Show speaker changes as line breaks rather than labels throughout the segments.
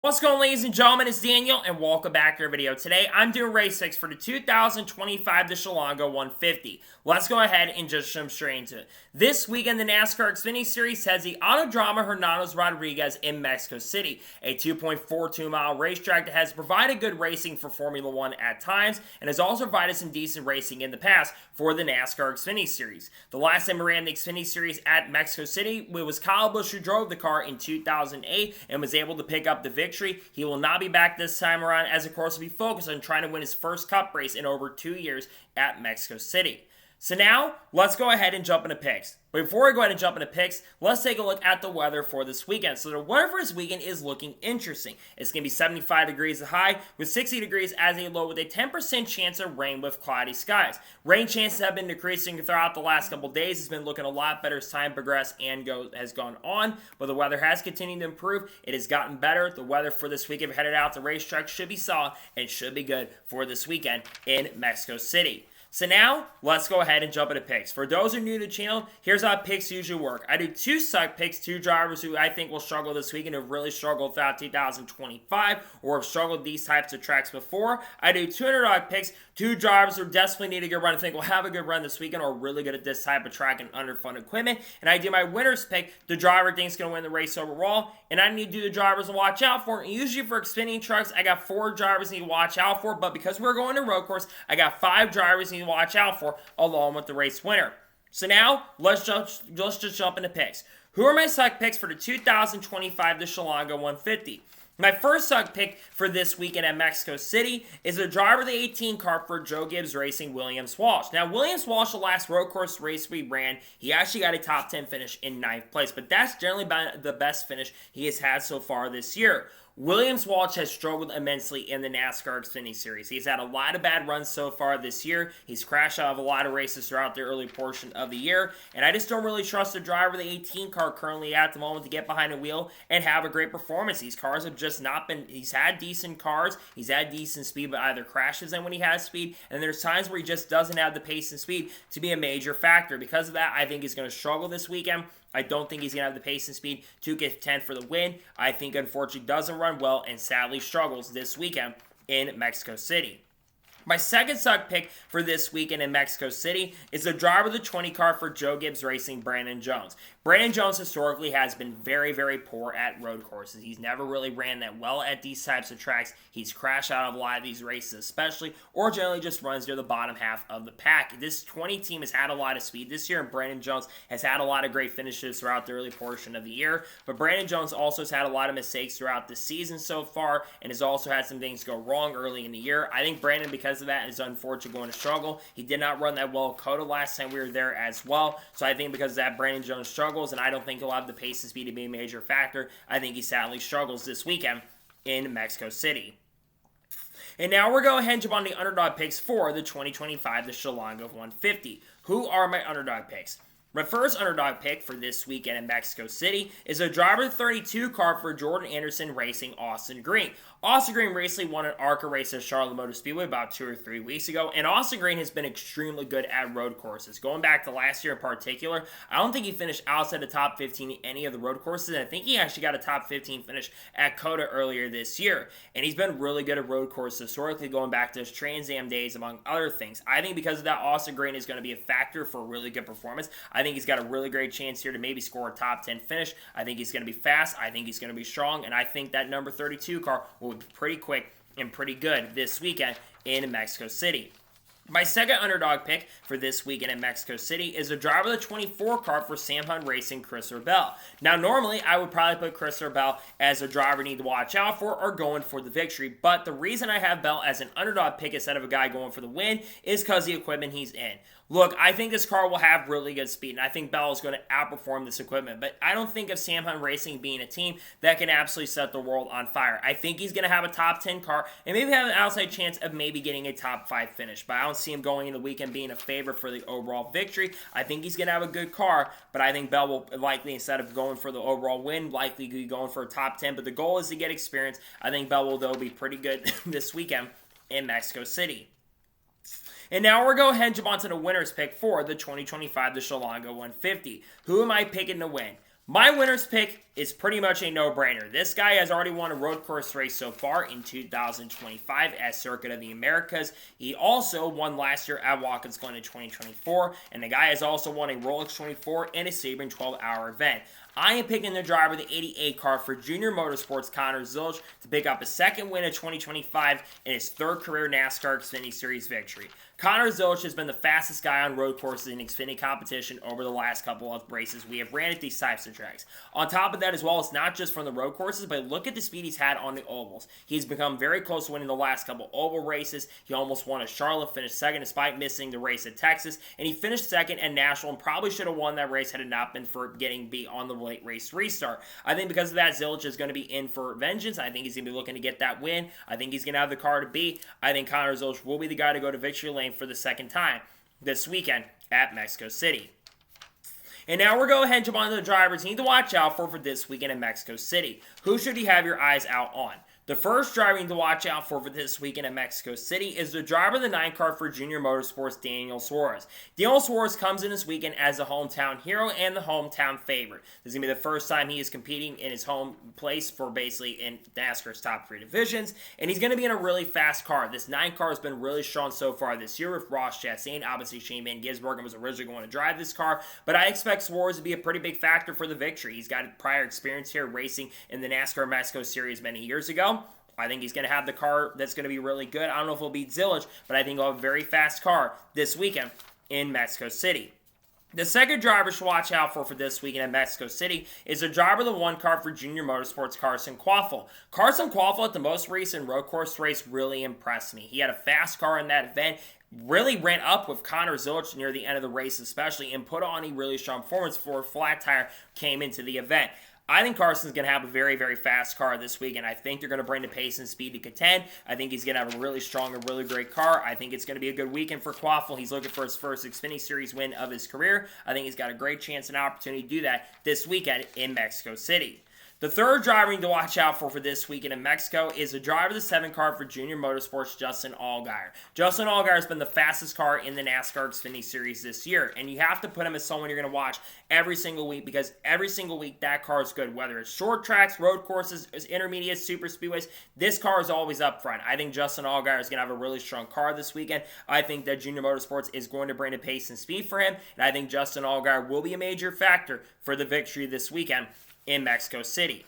What's going on, ladies and gentlemen? It's Daniel, and welcome back to our video. Today, I'm doing race 6 for the 2025 the Chilango 150. Let's go ahead and just jump straight into it. This weekend, the NASCAR Xfinity Series has the Autodroma Hermanos Rodriguez in Mexico City, a 2.42-mile racetrack that has provided good racing for Formula One at times, and has also provided some decent racing in the past for the NASCAR Xfinity Series. The last time we ran the Xfinity Series at Mexico City, it was Kyle Busch who drove the car in 2008 and was able to pick up the victory. He will not be back this time around, as of course will be focused on trying to win his first Cup race in over 2 years at Mexico City. So now, let's go ahead and jump into picks. But before we go ahead and jump into picks, let's take a look at the weather for this weekend. So the weather for this weekend is looking interesting. It's going to be 75 degrees as a high with 60 degrees as a low with a 10% chance of rain with cloudy skies. Rain chances have been decreasing throughout the last couple days. It's been looking a lot better as time progressed and has gone on. But the weather has continued to improve. It has gotten better. The weather for this weekend, if you're headed out to racetrack, should be solid and should be good for this weekend in Mexico City. So now, let's go ahead and jump into picks. For those who are new to the channel, here's how picks usually work. I do 2 suck picks, 2 drivers who I think will struggle this weekend, who have really struggled throughout 2025, or have struggled these types of tracks before. I do 2 underdog picks, 2 drivers who definitely need a good run, I think will have a good run this weekend, or are really good at this type of track and underfund equipment. And I do my winner's pick, the driver I think is going to win the race overall, and I need to do the drivers to watch out for. And usually for Xfinity trucks, I got 4 drivers I need to watch out for, but because we're going to road course, I got 5 drivers I need to watch out for, along with the race winner. So now, let's just jump into picks. Who are my suck picks for the 2025 the Chilango 150? My first suck pick for this weekend at Mexico City is a driver of the 18 car for Joe Gibbs Racing, Williams Walsh. Now, Williams Walsh, the last road course race we ran, he actually got a top 10 finish in 9th place, but that's generally been the best finish he has had so far this year. Williams Walsh has struggled immensely in the NASCAR Xfinity Series. He's had a lot of bad runs so far this year. He's crashed out of a lot of races throughout the early portion of the year, and I just don't really trust the driver of the 18 car currently at the moment to get behind the wheel and have a great performance. These cars have just not been, he's had decent cars, he's had decent speed, but either crashes them when he has speed, and there's times where he just doesn't have the pace and speed to be a major factor. Because of that, I think he's going to struggle this weekend. I don't think he's going to have the pace and speed to get 10 for the win. I think, unfortunately, doesn't run well and sadly struggles this weekend in Mexico City. My second suck pick for this weekend in Mexico City is the driver of the 20 car for Joe Gibbs Racing, Brandon Jones. Brandon Jones historically has been very, very poor at road courses. He's never really ran that well at these types of tracks. He's crashed out of a lot of these races especially, or generally just runs near the bottom half of the pack. This 20 team has had a lot of speed this year, and Brandon Jones has had a lot of great finishes throughout the early portion of the year. But Brandon Jones also has had a lot of mistakes throughout the season so far, and has also had some things go wrong early in the year. I think Brandon, because of that, is unfortunately going to struggle. He did not run that well at COTA last time we were there as well. So I think because of that, Brandon Jones struggles, and I don't think he'll have the pace and speed to be a major factor. I think he sadly struggles this weekend in Mexico City. And now we're going ahead and jump on the underdog picks for the 2025 the Chilango 150. Who are my underdog picks? My first underdog pick for this weekend in Mexico City is a driver 32 car for Jordan Anderson Racing, Austin Green. Austin Green recently won an ARCA race at Charlotte Motor Speedway about 2 or 3 weeks ago, and Austin Green has been extremely good at road courses. Going back to last year in particular, I don't think he finished outside the top 15 in any of the road courses, and I think he actually got a top 15 finish at COTA earlier this year. And he's been really good at road courses historically, going back to his Trans Am days, among other things. I think because of that, Austin Green is going to be a factor for a really good performance. I think he's got a really great chance here to maybe score a top 10 finish. I think he's going to be fast. I think he's going to be strong, and I think that number 32 car will be pretty quick and pretty good this weekend in Mexico City. My second underdog pick for this weekend in Mexico City is a driver of the 24 car for Sam Hunt Racing, Christopher Bell. Now, normally, I would probably put Christopher Bell as a driver you need to watch out for or going for the victory, but the reason I have Bell as an underdog pick instead of a guy going for the win is because the equipment he's in. Look, I think this car will have really good speed, and I think Bell is going to outperform this equipment, but I don't think of Sam Hunt Racing being a team that can absolutely set the world on fire. I think he's going to have a top 10 car and maybe have an outside chance of maybe getting a top 5 finish, but I don't see him going into the weekend being a favorite for the overall victory. I think he's going to have a good car, but I think Bell will likely, instead of going for the overall win, likely be going for a top 10, but the goal is to get experience. I think Bell will, though, be pretty good this weekend in Mexico City. And now we're going to jump on to the winner's pick for the 2025 the Chilango 150. Who am I picking to win? My winner's pick is pretty much a no-brainer. This guy has already won a road course race so far in 2025 at Circuit of the Americas. He also won last year at Watkins Glen in 2024, and the guy has also won a Rolex 24 and a Sebring 12-hour event. I am picking the driver of the 88 car for Junior Motorsports, Connor Zilisch, to pick up a second win of 2025 and his third career NASCAR Xfinity Series victory. Connor Zilisch has been the fastest guy on road courses in Xfinity competition over the last couple of races we have ran at these types of tracks. On top of that as well, it's not just from the road courses, but look at the speed he's had on the ovals. He's become very close to winning the last couple oval races. He almost won at Charlotte, finished second despite missing the race at Texas, and he finished second at Nashville and probably should have won that race had it not been for getting beat on the late race restart. I think because of that, Zilisch is going to be in for vengeance. I think he's going to be looking to get that win. I think he's going to have the car to beat. I think Connor Zilisch will be the guy to go to victory lane for the second time this weekend at Mexico City. And now we're going ahead and jump on to the drivers you need to watch out for this weekend in Mexico City. Who should you have your eyes out on? The first driver you need to watch out for this weekend in Mexico City is the driver of the 9 car for Junior Motorsports, Daniel Suarez. Daniel Suarez comes in this weekend as the hometown hero and the hometown favorite. This is going to be the first time he is competing in his home place for basically in NASCAR's top 3 divisions, and he's going to be in a really fast car. This 9 car has been really strong so far this year with Ross Chastain. Obviously, Shane Van Gisbergen was originally going to drive this car, but I expect Suarez to be a pretty big factor for the victory. He's got prior experience here racing in the NASCAR Mexico Series many years ago. I think he's going to have the car that's going to be really good. I don't know if he'll beat Zilisch, but I think he'll have a very fast car this weekend in Mexico City. The second driver to watch out for this weekend in Mexico City is the driver of the 1 car for Junior Motorsports, Carson Quaffle. Carson Quaffle at the most recent road course race really impressed me. He had a fast car in that event, really ran up with Connor Zilisch near the end of the race especially, and put on a really strong performance before a flat tire came into the event. I think Carson's going to have a very, very fast car this week, and I think they're going to bring the pace and speed to contend. I think he's going to have a really strong and really great car. I think it's going to be a good weekend for Quaffle. He's looking for his first Xfinity Series win of his career. I think he's got a great chance and opportunity to do that this weekend in Mexico City. The third driver you need to watch out for this weekend in Mexico is the driver of the 7 car for Junior Motorsports, Justin Allgaier. Justin Allgaier has been the fastest car in the NASCAR Xfinity Series this year, and you have to put him as someone you're going to watch every single week because every single week that car is good. Whether it's short tracks, road courses, intermediate, super speedways, this car is always up front. I think Justin Allgaier is going to have a really strong car this weekend. I think that Junior Motorsports is going to bring the pace and speed for him, and I think Justin Allgaier will be a major factor for the victory this weekend in Mexico City.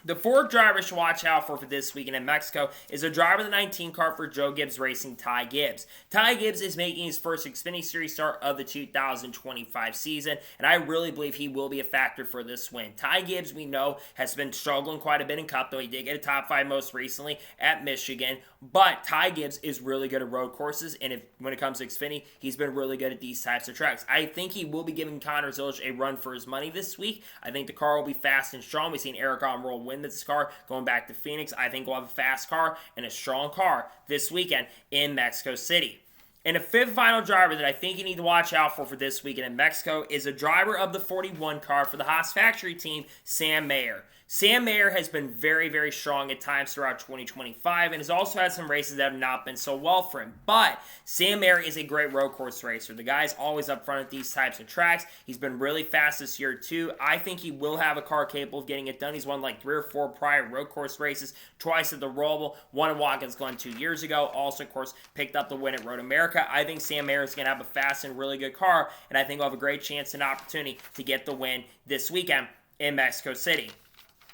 The fourth driver to watch out for this weekend in Mexico is a driver of the 19 car for Joe Gibbs Racing, Tai Gibbs. Tai Gibbs is making his first Xfinity Series start of the 2025 season, and I really believe he will be a factor for this win. Tai Gibbs, we know, has been struggling quite a bit in Cup, though he did get a top 5 most recently at Michigan, but Tai Gibbs is really good at road courses, and when it comes to Xfinity, he's been really good at these types of tracks. I think he will be giving Connor Zilisch a run for his money this week. I think the car will be fast and strong. We've seen Eric Almirola win this car going back to Phoenix. I think we'll have a fast car and a strong car this weekend in Mexico City. And a fifth final driver that I think you need to watch out for this weekend in Mexico is a driver of the 41 car for the Haas factory team, Sam Mayer. Sam Mayer has been very, very strong at times throughout 2025 and has also had some races that have not been so well for him. But Sam Mayer is a great road course racer. The guy's always up front at these types of tracks. He's been really fast this year too. I think he will have a car capable of getting it done. He's won like 3 or 4 prior road course races, twice at the Roval, one at Watkins Glen 2 years ago. Also, of course, picked up the win at Road America. I think Sam Mayer is going to have a fast and really good car, and I think he'll have a great chance and opportunity to get the win this weekend in Mexico City.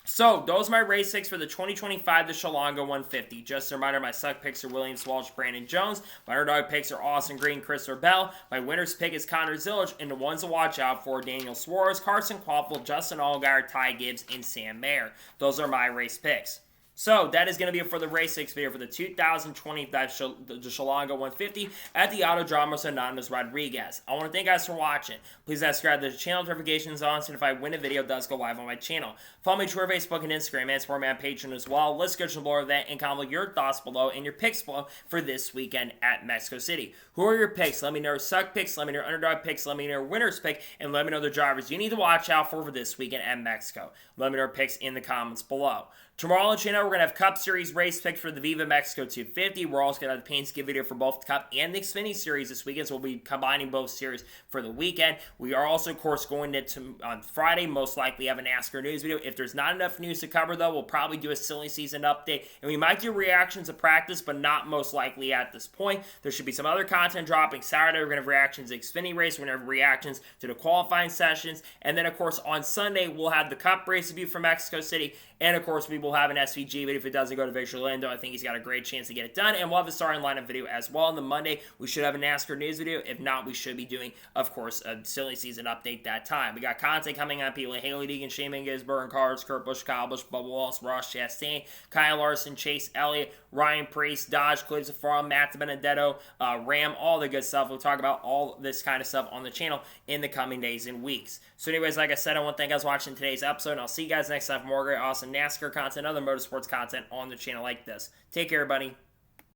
So, those are my race picks for the 2025 Chilango 150. Just a reminder, my suck picks are Williams Walsh, Brandon Jones. My underdog picks are Austin Green, Christopher Bell. My winner's pick is Connor Zilisch, and the ones to watch out for Daniel Suarez, Carson Quaffle, Justin Allgaier, Tai Gibbs, and Sam Mayer. Those are my race picks. So, that is going to be it for the race 6 video for the 2025 Chilango 150 at the Autodromos Anonymous Rodriguez. I want to thank you guys for watching. Please subscribe to the channel, notifications on, so if I win a video, it does go live on my channel. Follow me on Twitter, Facebook, and Instagram, and support me on Patreon as well. Let's go to more of that and comment your thoughts below and your picks below for this weekend at Mexico City. Who are your picks? Let me know your suck picks, let me know your underdog picks, let me know your winner's pick, and let me know the drivers you need to watch out for this weekend at Mexico. Let me know your picks in the comments below. Tomorrow on the channel, we're going to have Cup Series race picks for the Viva Mexico 250. We're also going to have the paint skid video for both the Cup and the Xfinity Series this weekend, so we'll be combining both series for the weekend. We are also, of course, going to on Friday, most likely have a NASCAR news video. If there's not enough news to cover, though, we'll probably do a silly season update, and we might do reactions of practice, but not most likely at this point. There should be some other content dropping Saturday. We're going to have reactions to the Xfinity race. We're going to have reactions to the qualifying sessions, and then, of course, on Sunday, we'll have the Cup race review from Mexico City, and, of course, we will have an SVG, but if it doesn't go to Victor Orlando, I think he's got a great chance to get it done, and we'll have a starting lineup video as well. On the Monday, we should have a NASCAR news video. If not, we should be doing, of course, a silly season update that time. We got content coming on people like Haley Deegan, Shane Mingus, Burton Cars, Kurt Busch, Kyle Busch, Bubba Wallace, Ross Chastain, Kyle Larson, Chase Elliott, Ryan Preece, Dodge, Clips Farm, Matt Benedetto, Ram, all the good stuff. We'll talk about all this kind of stuff on the channel in the coming days and weeks. So anyways, like I said, I want to thank you guys for watching today's episode, and I'll see you guys next time for more great, awesome NASCAR content, other motorsports content on the channel like this. Take care, everybody.